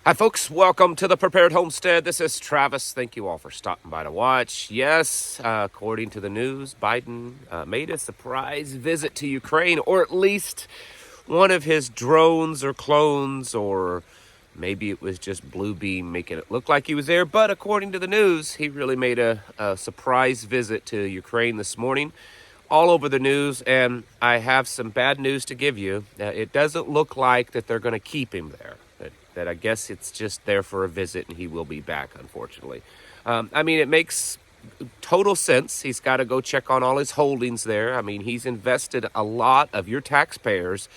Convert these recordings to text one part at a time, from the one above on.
Hi, folks. Welcome to the Prepared Homestead. This is Travis. Thank you all for stopping by to watch. Yes, according to the news, Biden made a surprise visit to Ukraine, or at least one of his drones or clones, or maybe it was just Blue Beam making it look like he was there. But according to the news, he really made a surprise visit to Ukraine this morning. All over the news, and I have some bad news to give you. It doesn't look like that they're going to keep him there. That I guess it's just there for a visit, and he will be back, unfortunately. I mean, it makes total sense. He's got to go check on all his holdings there. I mean, he's invested a lot of your taxpayers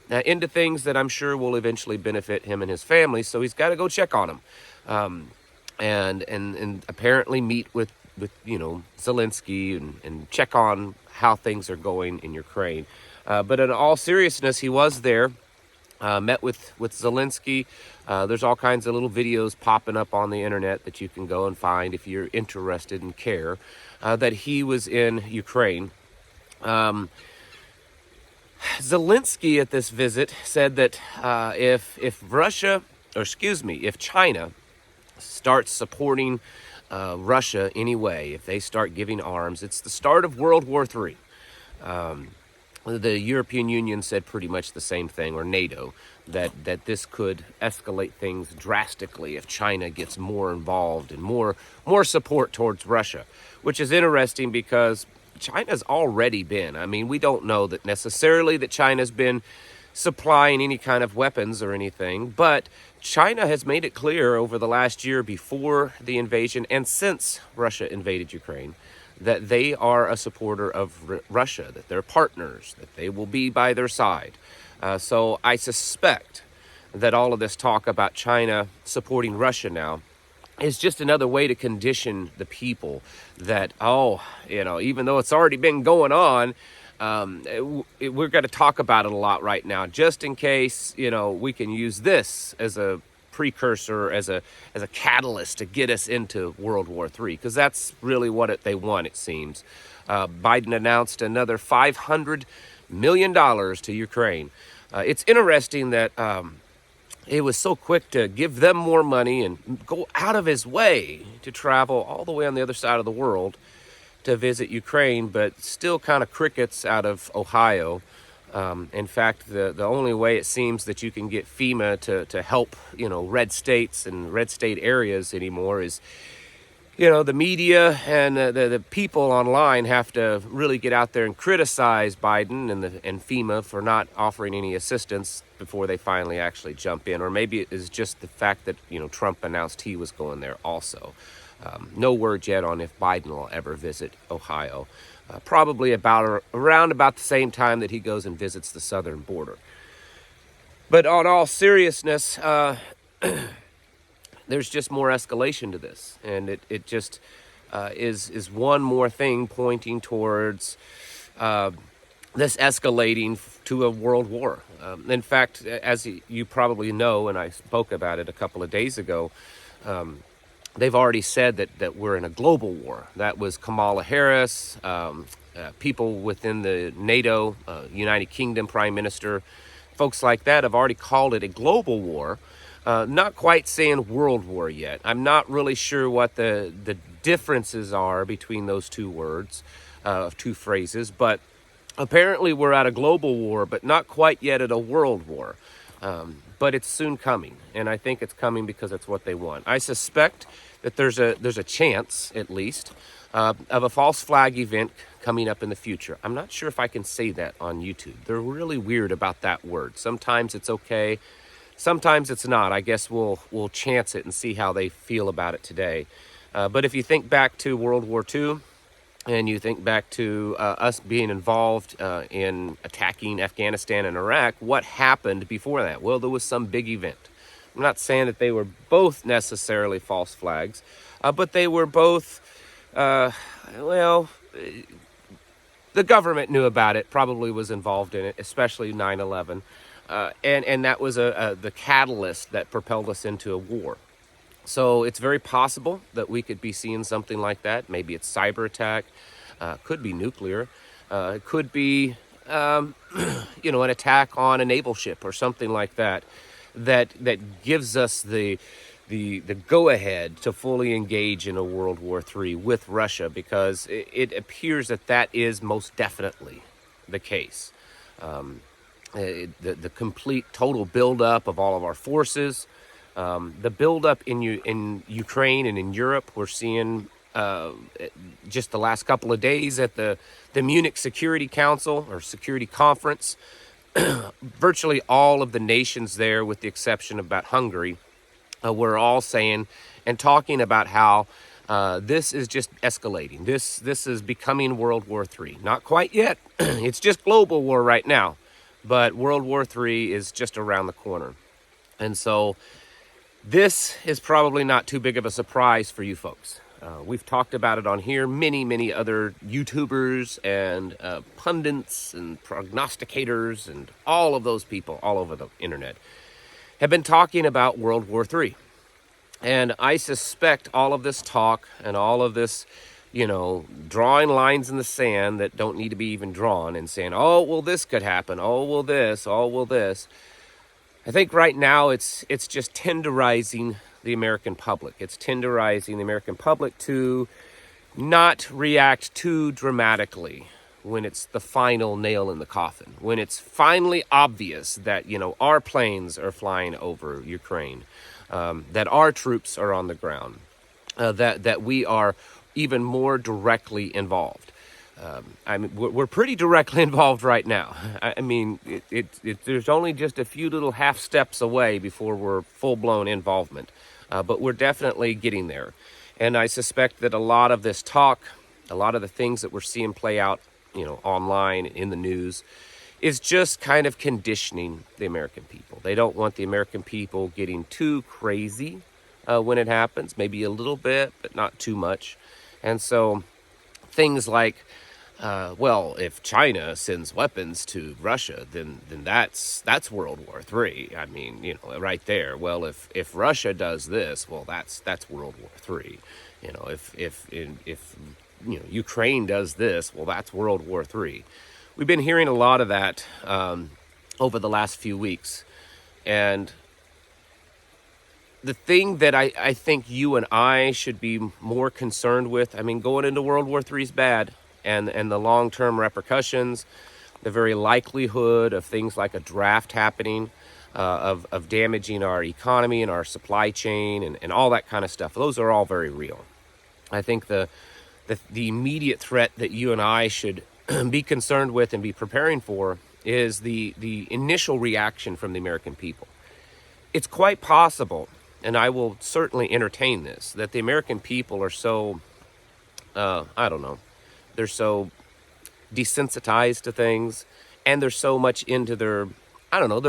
into things that I'm sure will eventually benefit him and his family, so he's got to go check on them. And apparently meet with Zelensky and check on how things are going in Ukraine. But in all seriousness, he was there. Met with Zelensky. There's all kinds of little videos popping up on the internet that you can go and find if you're interested and care that he was in Ukraine. Zelensky at this visit said that if China starts supporting Russia anyway, if they start giving arms, it's the start of World War III. The European Union said pretty much the same thing, or NATO, that this could escalate things drastically if China gets more involved and more support towards Russia, which is interesting because China's already been. I mean, we don't know that necessarily that China's been supplying any kind of weapons or anything, but China has made it clear over the last year before the invasion and since Russia invaded Ukraine that they are a supporter of Russia, that they're partners, that they will be by their side. So I suspect that all of this talk about China supporting Russia now is just another way to condition the people that, even though it's already been going on, we're going to talk about it a lot right now, just in case, we can use this as a precursor, as a catalyst to get us into World War III, because that's really what they want, it seems. Biden announced another $500 million to Ukraine. It's interesting that he was so quick to give them more money and go out of his way to travel all the way on the other side of the world to visit Ukraine, but still kind of crickets out of Ohio. In fact, the only way it seems that you can get FEMA to help, red states and red state areas anymore is, the media and the people online have to really get out there and criticize Biden and FEMA for not offering any assistance before they finally actually jump in. Or maybe it is just the fact that, Trump announced he was going there also. No word yet on if Biden will ever visit Ohio. Probably around about the same time that he goes and visits the southern border. But on all seriousness, there's just more escalation to this, and it just is one more thing pointing towards this escalating to a world war. In fact, as you probably know, and I spoke about it a couple of days ago, they've already said that we're in a global war. That was Kamala Harris, people within the NATO, United Kingdom Prime Minister, folks like that have already called it a global war. Not quite saying world war yet. I'm not really sure what the differences are between those two words, two phrases, but apparently we're at a global war, but not quite yet at a world war. But it's soon coming, and I think it's coming because it's what they want. I suspect that there's a chance, at least, of a false flag event coming up in the future. I'm not sure if I can say that on YouTube. They're really weird about that word. Sometimes it's okay, sometimes it's not. I guess we'll chance it and see how they feel about it today. But if you think back to World War II, and you think back to us being involved in attacking Afghanistan and Iraq, what happened before that? Well, there was some big event. I'm not saying that they were both necessarily false flags, but they were both, the government knew about it, probably was involved in it, especially 9/11. And that was the catalyst that propelled us into a war. So it's very possible that we could be seeing something like that. Maybe it's cyber attack, could be nuclear, it could be, an attack on a naval ship or something like that. that gives us the go-ahead to fully engage in a World War III with Russia, because it appears that is most definitely the case. The complete total buildup of all of our forces, the buildup in Ukraine and in Europe. We're seeing just the last couple of days at the Munich Security Council or Security Conference, virtually all of the nations there, with the exception of about Hungary, we're all saying and talking about how this is just escalating. This is becoming World War III. Not quite yet. It's just global war right now. But World War III is just around the corner. And so this is probably not too big of a surprise for you folks. We've talked about it on here. Many other YouTubers and pundits and prognosticators and all of those people all over the internet have been talking about World War III. And I suspect all of this talk and all of this, drawing lines in the sand that don't need to be even drawn and saying, oh, well, this could happen. Oh, well, this. Oh, well, this. I think right now it's just tenderizing the American public. It's tenderizing the American public to not react too dramatically when it's the final nail in the coffin, when it's finally obvious that, our planes are flying over Ukraine, that our troops are on the ground, that we are even more directly involved. We're pretty directly involved right now. There's only just a few little half steps away before we're full-blown involvement, but we're definitely getting there. And I suspect that a lot of this talk, a lot of the things that we're seeing play out, online, in the news, is just kind of conditioning the American people. They don't want the American people getting too crazy when it happens, maybe a little bit, but not too much. And so things like, if China sends weapons to Russia, then that's World War III. Right there. Well, if Russia does this, well, that's World War III. If Ukraine does this, well, that's World War III. We've been hearing a lot of that over the last few weeks. And the thing that I think you and I should be more concerned with, going into World War III is bad, and the long-term repercussions, the very likelihood of things like a draft happening, of damaging our economy and our supply chain and all that kind of stuff. Those are all very real. I think the immediate threat that you and I should be concerned with and be preparing for is the initial reaction from the American people. It's quite possible, and I will certainly entertain this, that the American people are so, they're so desensitized to things, and they're so much into their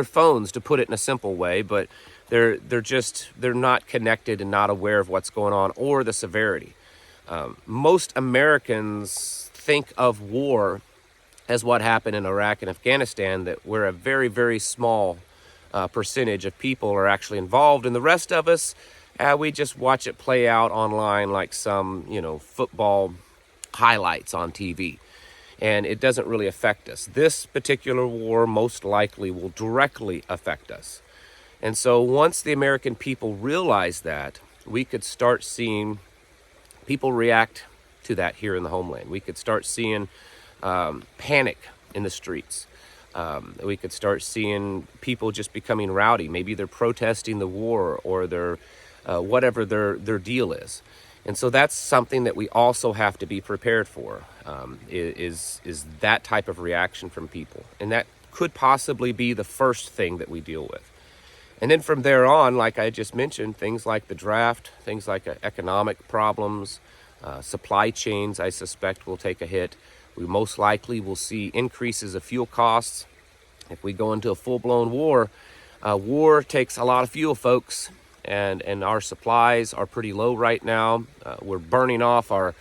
phones, to put it in a simple way, but they're not connected and not aware of what's going on or the severity. Most Americans think of war as what happened in Iraq and Afghanistan, that where a very, very small percentage of people are actually involved, and the rest of us, we just watch it play out online like some, football highlights on TV. And it doesn't really affect us. This particular war most likely will directly affect us. And so once the American people realize that, we could start seeing people react to that here in the homeland. We could start seeing panic in the streets. We could start seeing people just becoming rowdy. Maybe they're protesting the war, or they're whatever their deal is. And so that's something that we also have to be prepared for, is that type of reaction from people. And that could possibly be the first thing that we deal with. And then from there on, like I just mentioned, things like the draft, things like economic problems, supply chains, I suspect, will take a hit. We most likely will see increases of fuel costs. If we go into a full-blown war, war takes a lot of fuel, folks, and our supplies are pretty low right now. We're burning off our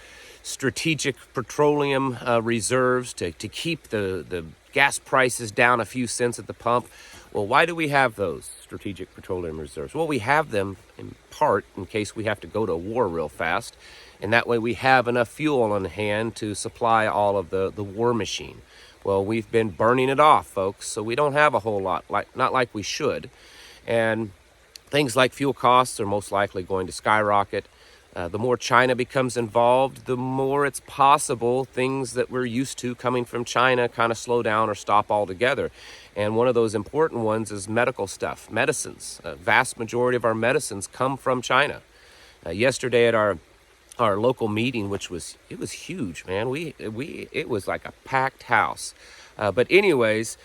strategic petroleum reserves to keep the gas prices down a few cents at the pump. Well, why do we have those strategic petroleum reserves? Well, we have them in part in case we have to go to war real fast. And that way we have enough fuel on hand to supply all of the war machine. Well, we've been burning it off, folks, so we don't have a whole lot, not like we should. And things like fuel costs are most likely going to skyrocket. The more China becomes involved, the more it's possible things that we're used to coming from China kind of slow down or stop altogether. And one of those important ones is medical stuff, medicines. A vast majority of our medicines come from China. Yesterday at our local meeting, which was huge, man. It was like a packed house. But anyways,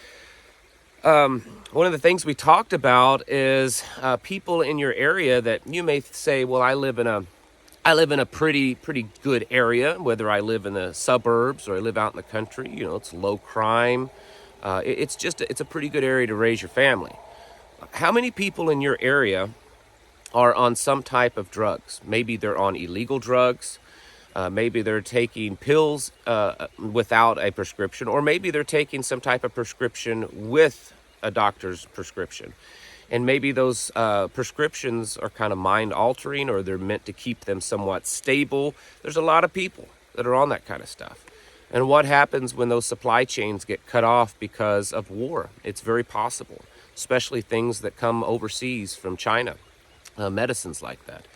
one of the things we talked about is people in your area that you may say, well, I live in a pretty good area, whether I live in the suburbs or I live out in the country. You know, it's low crime. It's a pretty good area to raise your family. How many people in your area are on some type of drugs? Maybe they're on illegal drugs. Maybe they're taking pills without a prescription, or maybe they're taking some type of prescription with a doctor's prescription. And maybe those prescriptions are kind of mind-altering, or they're meant to keep them somewhat stable. There's a lot of people that are on that kind of stuff. And what happens when those supply chains get cut off because of war? It's very possible, especially things that come overseas from China, medicines like that.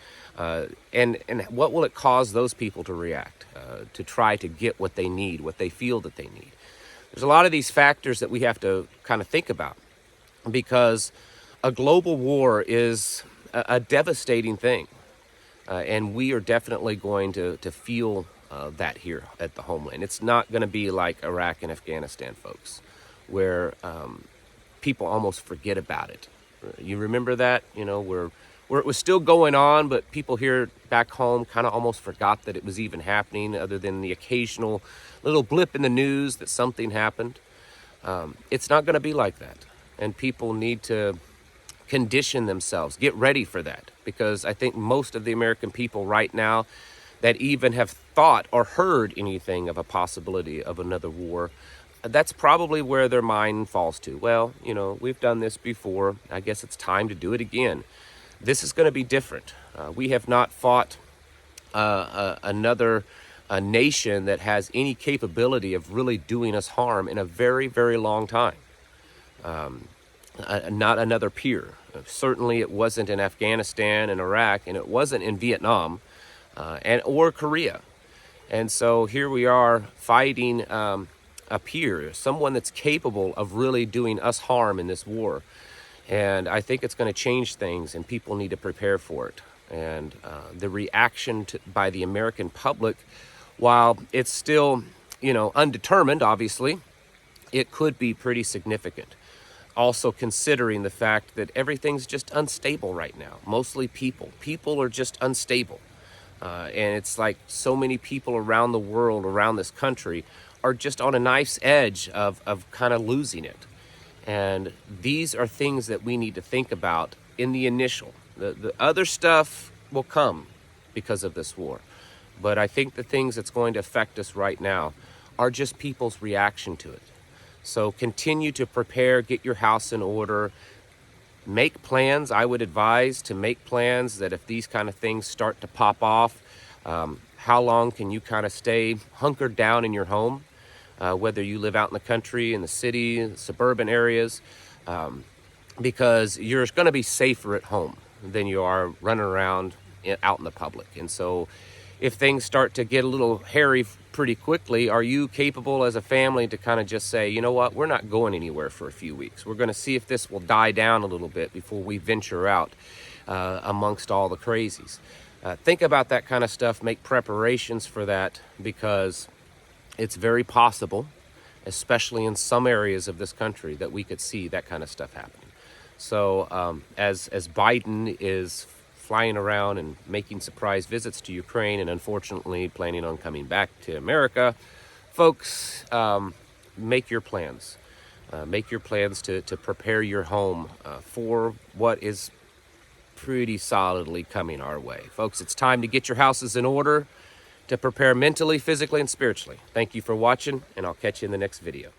And what will it cause those people to react, to try to get what they need, what they feel that they need? There's a lot of these factors that we have to kind of think about, because a global war is a devastating thing. And we are definitely going to feel that here at the homeland. It's not going to be like Iraq and Afghanistan, folks, where people almost forget about it. You remember that? You know, where it was still going on, but people here back home kind of almost forgot that it was even happening, other than the occasional little blip in the news that something happened. It's not going to be like that. And people need to condition themselves, get ready for that, because I think most of the American people right now that even have thought or heard anything of a possibility of another war, that's probably where their mind falls to. Well, you know, we've done this before. I guess it's time to do it again. This is going to be different. We have not fought another nation that has any capability of really doing us harm in a very, very long time. Not another peer. Certainly it wasn't in Afghanistan and Iraq, and it wasn't in Vietnam or Korea. And so here we are fighting a peer, someone that's capable of really doing us harm in this war. And I think it's going to change things, and people need to prepare for it. And the reaction by the American public, while it's still, you know, undetermined, obviously, it could be pretty significant. Also considering the fact that everything's just unstable right now. Mostly people. People are just unstable. And it's like so many people around the world, around this country, are just on a knife's edge of kind of losing it. And these are things that we need to think about in the initial. The other stuff will come because of this war. But I think the things that's going to affect us right now are just people's reaction to it. So continue to prepare, get your house in order, make plans. I would advise to make plans that if these kind of things start to pop off, how long can you kind of stay hunkered down in your home? Whether you live out in the country, in the city, the suburban areas, because you're going to be safer at home than you are running around out in the public. And so if things start to get a little hairy pretty quickly, are you capable as a family to kind of just say, you know what, we're not going anywhere for a few weeks. We're going to see if this will die down a little bit before we venture out amongst all the crazies. Think about that kind of stuff, make preparations for that, because it's very possible, especially in some areas of this country, that we could see that kind of stuff happening. So as Biden is flying around and making surprise visits to Ukraine and unfortunately planning on coming back to America, folks, make your plans. Make your plans to prepare your home for what is pretty solidly coming our way. Folks, it's time to get your houses in order, to prepare mentally, physically, and spiritually. Thank you for watching, and I'll catch you in the next video.